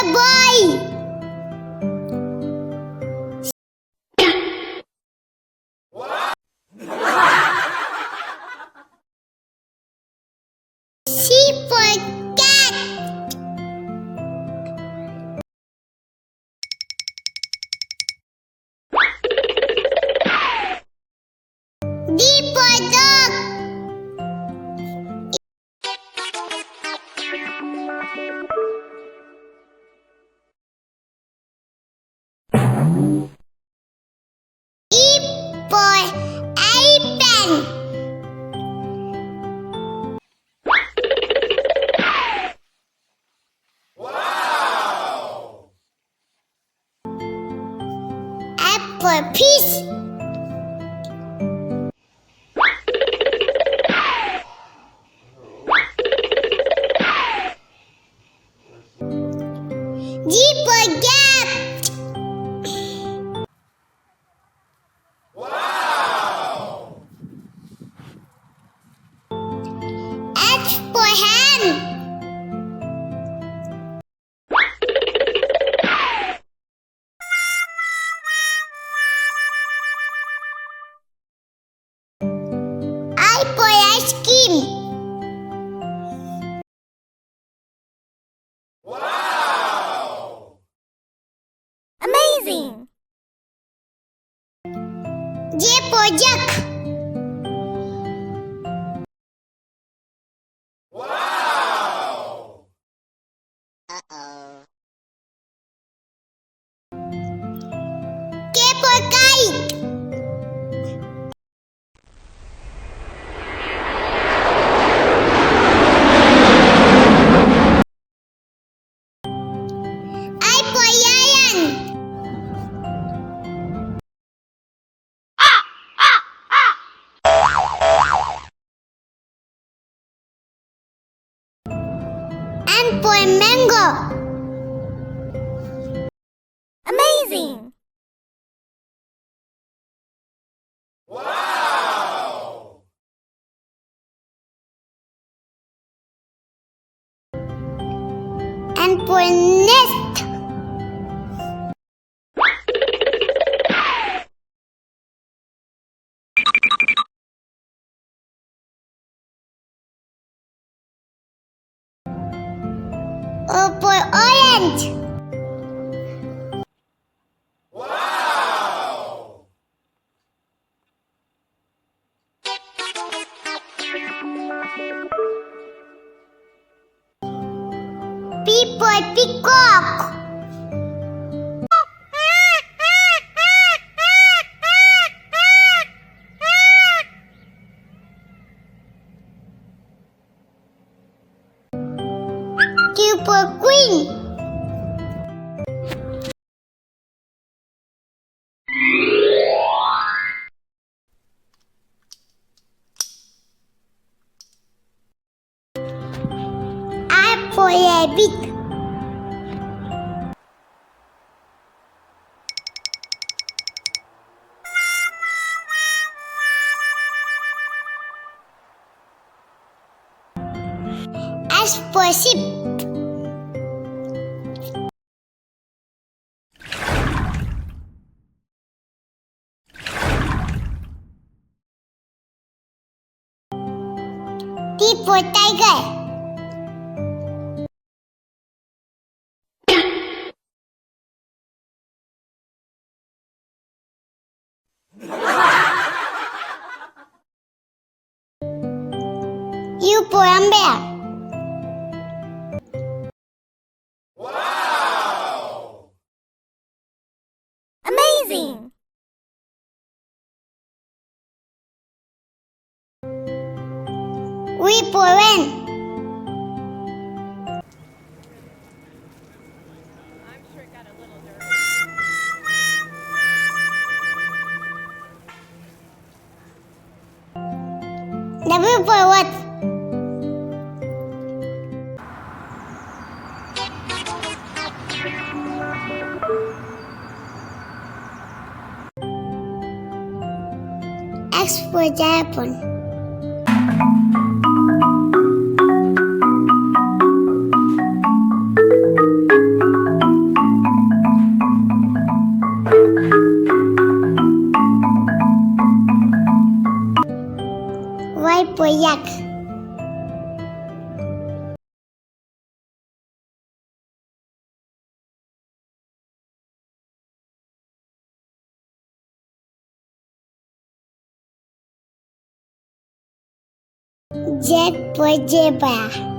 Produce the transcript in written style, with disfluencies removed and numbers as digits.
for boy. C for cat. D for dog. E for elephant. F for fish. G for gap. H for hand. I for ice cream. Amazing! J for jack. K for kite. I for lion. M for mango. Amazing! N for nest. O for orange. P for peacock. Q for queen. R for rabbit. S for sheep. T for tiger. U for umbrella. Amazing! V for van. I'm sure it got a little dirty. W for what? X for Japan. for yak. Z for zebra.